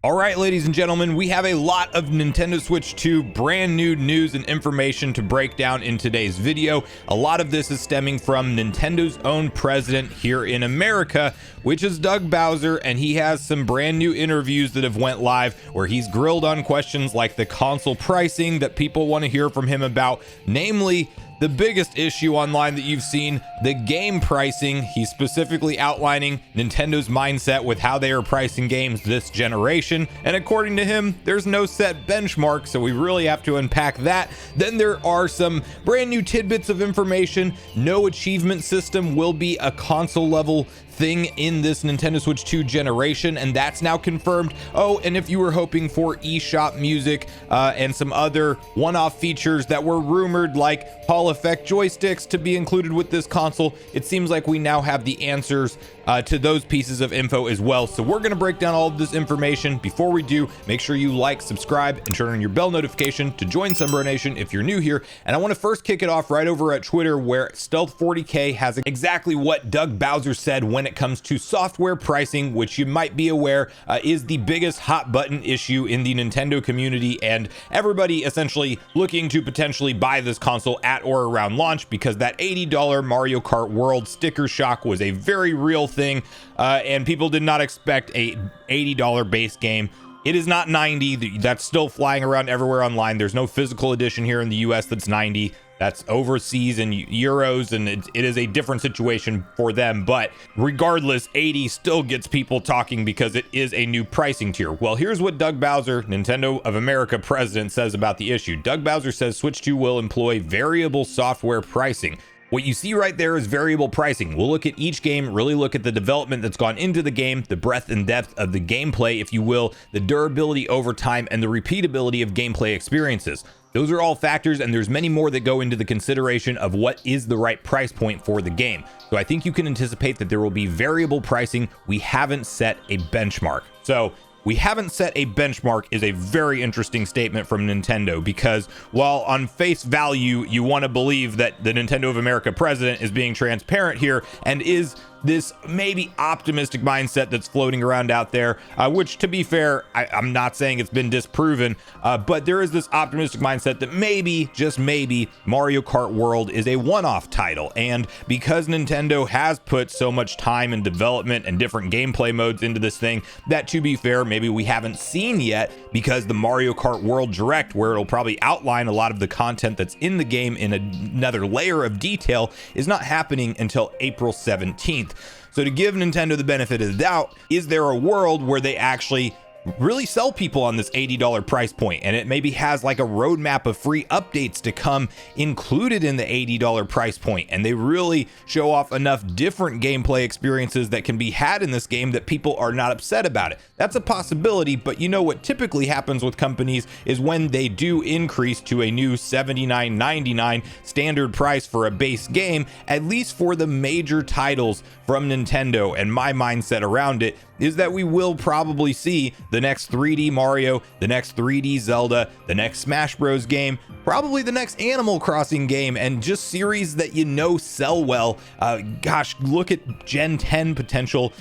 All right, ladies and gentlemen, we have a lot of Nintendo Switch 2 brand new news and information to break down in today's video. A lot of this is stemming from Nintendo's own president here in America, which is Doug Bowser, and he has some brand new interviews that have went live where he's grilled on questions like the console pricing that people want to hear from him about, namely the biggest issue online that you've seen, the game pricing. He's specifically outlining Nintendo's mindset with how they are pricing games this generation. And according to him, there's no set benchmark, so we really have to unpack that. Then there are some brand new tidbits of information. No achievement system will be a console level thing in this Nintendo Switch 2 generation, and that's now confirmed. Oh, and if you were hoping for eShop music and some other one-off features that were rumored like Hall Effect joysticks to be included with this console, it seems like we now have the answers to those pieces of info as well. So we're going to break down all of this information. Before we do, make sure you like, subscribe, and turn on your bell notification to join Sunbro Nation if you're new here. And I want to first kick it off right over at Twitter, where Stealth40K has exactly what Doug Bowser said when it comes to software pricing, which you might be aware is the biggest hot button issue in the Nintendo community, and everybody essentially looking to potentially buy this console at or around launch, because that $80 Mario Kart World sticker shock was a very real thing, and people did not expect a $80 base game. It is not 90. That's still flying around everywhere online. There's no physical edition here in the US that's 90. That's overseas and euros, and it is a different situation for them. But regardless, 80 still gets people talking because it is a new pricing tier. Well, here's what Doug Bowser, Nintendo of America president, says about the issue. Doug Bowser says Switch 2 will employ variable software pricing. What you see right there is variable pricing. We'll look at each game, really look at the development that's gone into the game, the breadth and depth of the gameplay, if you will, the durability over time, and the repeatability of gameplay experiences. Those are all factors, and there's many more that go into the consideration of what is the right price point for the game. So I think you can anticipate that there will be variable pricing. We haven't set a benchmark. So we haven't set a benchmark is a very interesting statement from Nintendo, because while on face value you want to believe that the Nintendo of America president is being transparent here and is this maybe optimistic mindset that's floating around out there, which, to be fair, I'm not saying it's been disproven, but there is this optimistic mindset that maybe, just maybe, Mario Kart World is a one-off title. And because Nintendo has put so much time and development and different gameplay modes into this thing, that, to be fair, maybe we haven't seen yet, because the Mario Kart World Direct, where it'll probably outline a lot of the content that's in the game in another layer of detail, is not happening until April 17th. So to give Nintendo the benefit of the doubt, is there a world where they actually really sell people on this $80 price point, and it maybe has like a roadmap of free updates to come included in the $80 price point, and they really show off enough different gameplay experiences that can be had in this game that people are not upset about it? That's a possibility, but you know what typically happens with companies is when they do increase to a new $79.99 standard price for a base game, at least for the major titles from Nintendo, and my mindset around it is that we will probably see the next 3D Mario, the next 3D Zelda, the next Smash Bros game, probably the next Animal Crossing game, and just series that you know sell well. Gosh, look at Gen 10 potential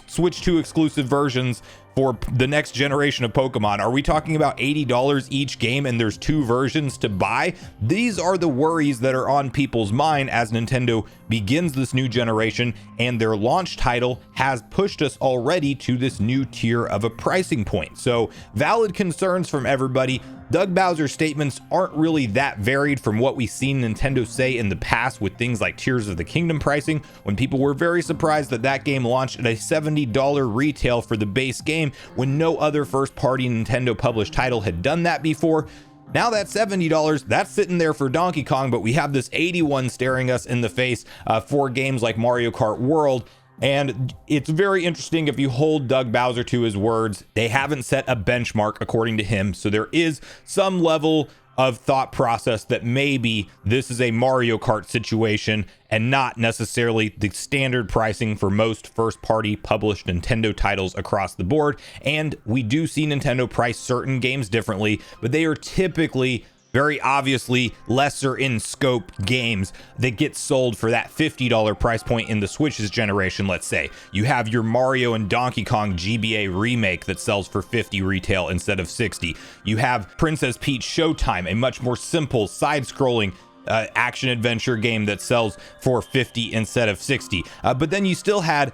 Switch 2 exclusive versions for the next generation of Pokemon. Are we talking about $80 each game and there's 2 versions to buy? These are the worries that are on people's mind as Nintendo begins this new generation, and their launch title has pushed us already to this new tier of a pricing point. So valid concerns from everybody. Doug Bowser's statements aren't really that varied from what we've seen Nintendo say in the past with things like Tears of the Kingdom pricing, when people were very surprised that that game launched at a $70 retail for the base game when no other first-party Nintendo published title had done that before. Now that $70, that's sitting there for Donkey Kong, but we have this 81 staring us in the face for games like Mario Kart World. And it's very interesting if you hold Doug Bowser to his words. They haven't set a benchmark according to him, so there is some level of thought process that maybe this is a Mario Kart situation and not necessarily the standard pricing for most first-party published Nintendo titles across the board. And we do see Nintendo price certain games differently, but they are typically very obviously lesser in scope games that get sold for that $50 price point in the Switch's generation. Let's say you have your Mario and Donkey Kong GBA remake that sells for $50 retail instead of $60. You have Princess Peach Showtime, a much more simple side-scrolling action adventure game that sells for $50 instead of $60. But then you still had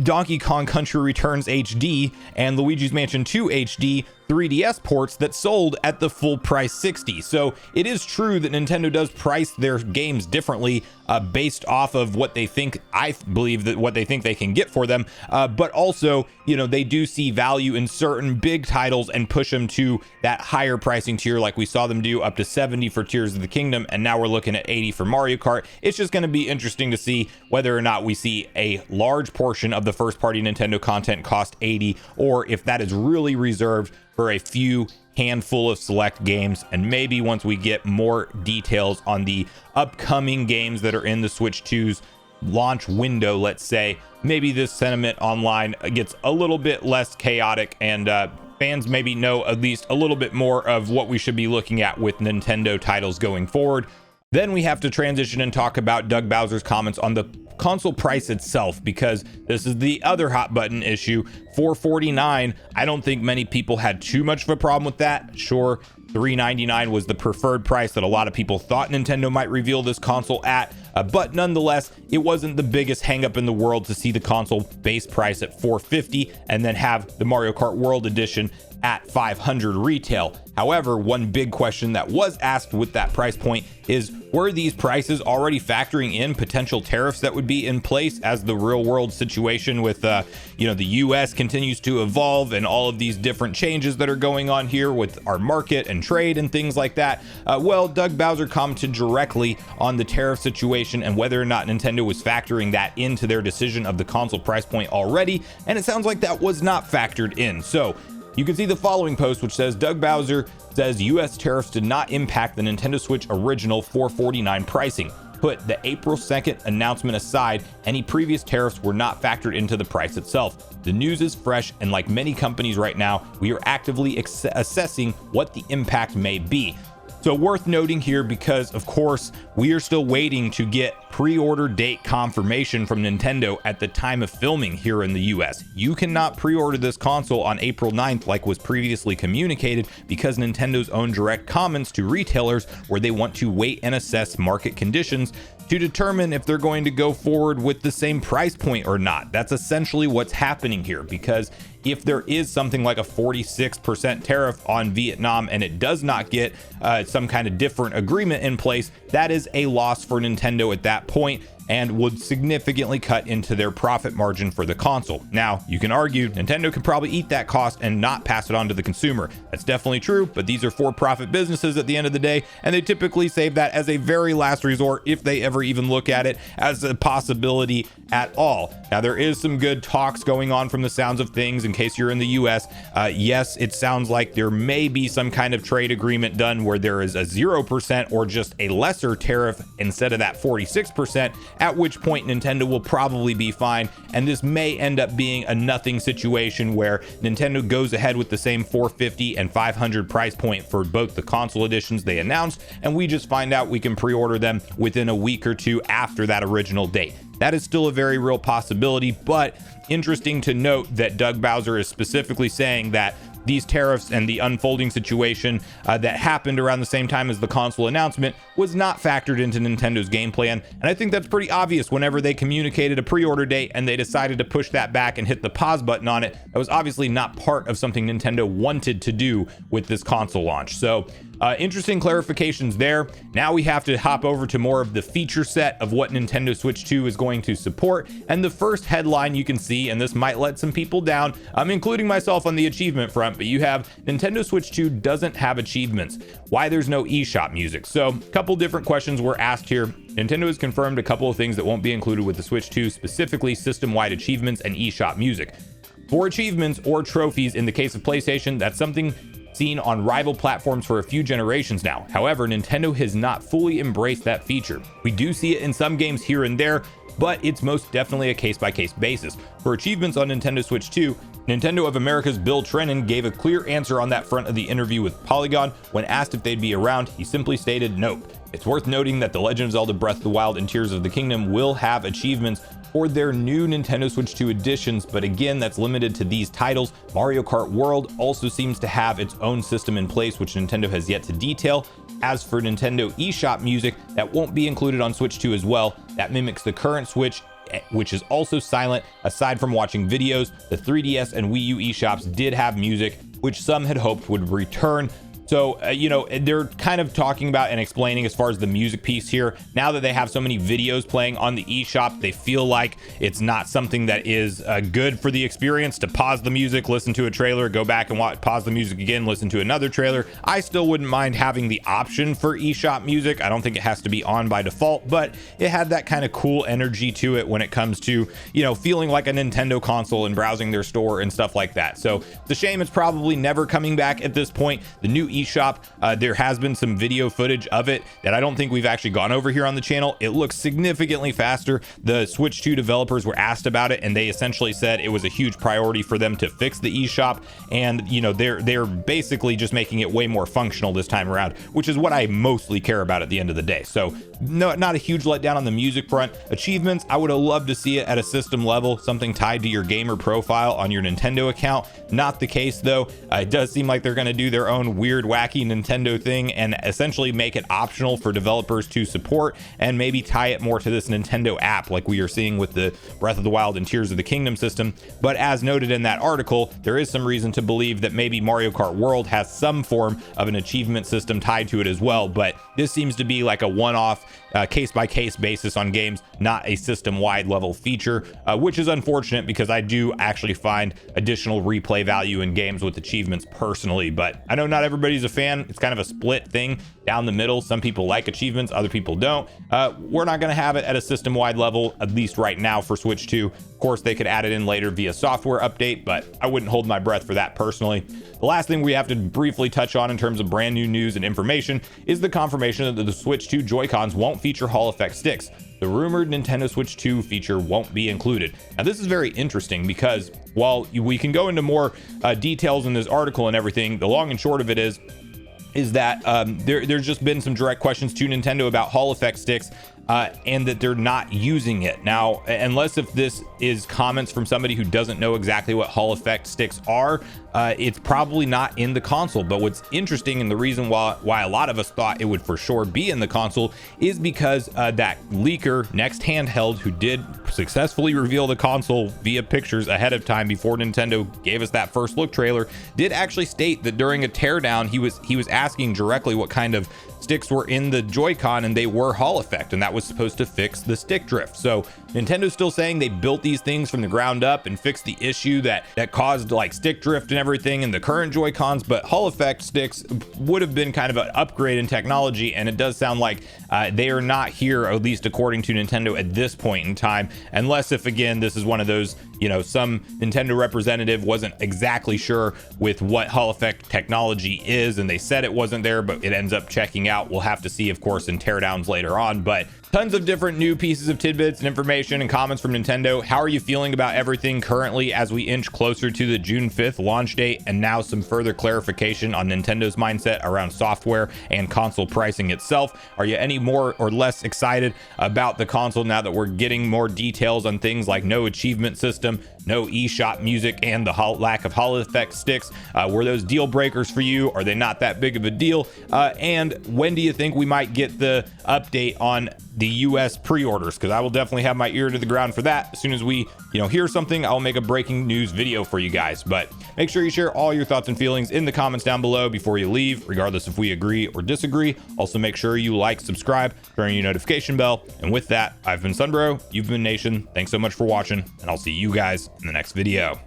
Donkey Kong Country Returns HD and Luigi's Mansion 2 HD 3DS ports that sold at the full price $60. So it is true that Nintendo does price their games differently based off of what they think, I believe that what they think they can get for them, but also, you know, they do see value in certain big titles and push them to that higher pricing tier, like we saw them do up to 70 for Tears of the Kingdom, and now we're looking at 80 for Mario Kart. It's just going to be interesting to see whether or not we see a large portion of the first party Nintendo content cost 80, or if that is really reserved for a few handful of select games. And maybe once we get more details on the upcoming games that are in the Switch 2's launch window, let's say, maybe this sentiment online gets a little bit less chaotic, and fans maybe know at least a little bit more of what we should be looking at with Nintendo titles going forward. Then we have to transition and talk about Doug Bowser's comments on the console price itself, because this is the other hot button issue. $449, I don't think many people had too much of a problem with that. Sure, $399 was the preferred price that a lot of people thought Nintendo might reveal this console at, but nonetheless, it wasn't the biggest hangup in the world to see the console base price at $450 and then have the Mario Kart World Edition at $500 retail. However, one big question that was asked with that price point is, were these prices already factoring in potential tariffs that would be in place as the real world situation with the US continues to evolve and all of these different changes that are going on here with our market and trade and things like that? Well, Doug Bowser commented directly on the tariff situation and whether or not Nintendo was factoring that into their decision of the console price point already, and it sounds like that was not factored in. So you can see the following post, which says Doug Bowser says US tariffs did not impact the Nintendo Switch original $449 pricing. Put the April 2nd announcement aside, any previous tariffs were not factored into the price itself. The news is fresh, and like many companies right now, we are actively assessing what the impact may be. So worth noting here, because of course we are still waiting to get pre-order date confirmation from Nintendo at the time of filming here in the US. You cannot pre-order this console on April 9th like was previously communicated, because Nintendo's own direct comments to retailers where they want to wait and assess market conditions to determine if they're going to go forward with the same price point or not. That's essentially what's happening here, because if there is something like a 46% tariff on Vietnam and it does not get some kind of different agreement in place, that is a loss for Nintendo at that point and would significantly cut into their profit margin for the console. Now, you can argue Nintendo can probably eat that cost and not pass it on to the consumer. That's definitely true, but these are for-profit businesses at the end of the day, and they typically save that as a very last resort if they ever even look at it as a possibility at all. Now, there is some good talks going on from the sounds of things in case you're in the US. Yes, it sounds like there may be some kind of trade agreement done where there is a 0% or just a lesser tariff instead of that 46%, at which point Nintendo will probably be fine, and this may end up being a nothing situation where Nintendo goes ahead with the same $450 and $500 price point for both the console editions they announced, and we just find out we can pre-order them within a week or two after that original date. That is still a very real possibility, but interesting to note that Doug Bowser is specifically saying that these tariffs and the unfolding situation that happened around the same time as the console announcement was not factored into Nintendo's game plan. And I think that's pretty obvious whenever they communicated a pre-order date and they decided to push that back and hit the pause button on it. That was obviously not part of something Nintendo wanted to do with this console launch. So interesting clarifications there. Now we have to hop over to more of the feature set of what Nintendo Switch 2 is going to support. And the first headline you can see, and this might let some people down, including myself on the achievement front, but you have Nintendo Switch 2 doesn't have achievements. Why there's no eShop music? So a couple different questions were asked here. Nintendo has confirmed a couple of things that won't be included with the Switch 2, specifically system-wide achievements and eShop music. For achievements or trophies in the case of PlayStation, that's something seen on rival platforms for a few generations now. However, Nintendo has not fully embraced that feature. We do see it in some games here and there, but it's most definitely a case-by-case basis. For achievements on Nintendo Switch 2, Nintendo of America's Bill Trennan gave a clear answer on that front of the interview with Polygon. When asked if they'd be around, he simply stated nope. It's worth noting that The Legend of Zelda Breath of the Wild and Tears of the Kingdom will have achievements for their new Nintendo Switch 2 editions, but again, that's limited to these titles. Mario Kart World also seems to have its own system in place, which Nintendo has yet to detail. As for Nintendo eShop music, that won't be included on Switch 2 as well. That mimics the current Switch, which is also silent. Aside from watching videos, the 3DS and Wii U eShops did have music, which some had hoped would return. So, they're kind of talking about and explaining as far as the music piece here. Now that they have so many videos playing on the eShop, they feel like it's not something that is good for the experience to pause the music, listen to a trailer, go back and pause the music again, listen to another trailer. I still wouldn't mind having the option for eShop music. I don't think it has to be on by default, but it had that kind of cool energy to it when it comes to, feeling like a Nintendo console and browsing their store and stuff like that. So it's a shame it's probably never coming back at this point. The new eShop, there has been some video footage of it that I don't think we've actually gone over here on the channel. It looks significantly faster. The Switch 2 developers were asked about it, and they essentially said it was a huge priority for them to fix the eShop, and they're basically just making it way more functional this time around, which is what I mostly care about at the end of the day. So no, not a huge letdown on the music front. Achievements, I would have loved to see it at a system level, something tied to your gamer profile on your Nintendo account. Not the case though. It does seem like they're going to do their own weird, wacky Nintendo thing and essentially make it optional for developers to support, and maybe tie it more to this Nintendo app like we are seeing with the Breath of the Wild and Tears of the Kingdom system. But as noted in that article, there is some reason to believe that maybe Mario Kart World has some form of an achievement system tied to it as well, but this seems to be like a one-off case-by-case basis on games, not a system-wide level feature, which is unfortunate because I do actually find additional replay value in games with achievements personally. But I know not everybody's a fan. It's kind of a split thing down the middle. Some people like achievements, other people don't. We're not going to have it at a system-wide level, at least right now for Switch 2. Of course, they could add it in later via software update, but I wouldn't hold my breath for that personally. The last thing we have to briefly touch on in terms of brand new news and information is the confirmation that the Switch 2 Joy-Cons won't feature Hall effect sticks. The rumored Nintendo Switch 2 feature won't be included. Now, this is very interesting because while we can go into more details in this article and everything, the long and short of it is that there's just been some direct questions to Nintendo about Hall effect sticks, and that they're not using it. Now, unless if this is comments from somebody who doesn't know exactly what Hall effect sticks are, it's probably not in the console. But what's interesting, and the reason why a lot of us thought it would for sure be in the console, is because that leaker, Next Handheld, who did successfully reveal the console via pictures ahead of time before Nintendo gave us that first look trailer, did actually state that during a teardown he was asking directly what kind of sticks were in the Joy-Con, and they were Hall effect, and that was supposed to fix the stick drift. So Nintendo's still saying they built these things from the ground up and fixed the issue that caused like stick drift and everything in the current Joy-Cons, but Hall effect sticks would have been kind of an upgrade in technology, and it does sound like they are not here, at least according to Nintendo at this point in time, unless if again this is one of those, some Nintendo representative wasn't exactly sure with what Hall effect technology is, and they said it wasn't there, but it ends up checking out. We'll have to see, of course, in teardowns later on. But tons of different new pieces of tidbits and information and comments from Nintendo. How are you feeling about everything currently as we inch closer to the June 5th launch date, and now some further clarification on Nintendo's mindset around software and console pricing itself? Are you any more or less excited about the console now that we're getting more details on things like no achievement system, no eShop music, and the lack of Hall effect sticks? Were those deal breakers for you? Are they not that big of a deal? And when do you think we might get the update on the US pre-orders? Because I will definitely have my ear to the ground for that. As soon as we hear something, I'll make a breaking news video for you guys. But make sure you share all your thoughts and feelings in the comments down below before you leave, regardless if we agree or disagree. Also, make sure you like, subscribe, turn on your notification bell. And with that, I've been Sunbro, you've been Nation. Thanks so much for watching, and I'll see you guys in the next video.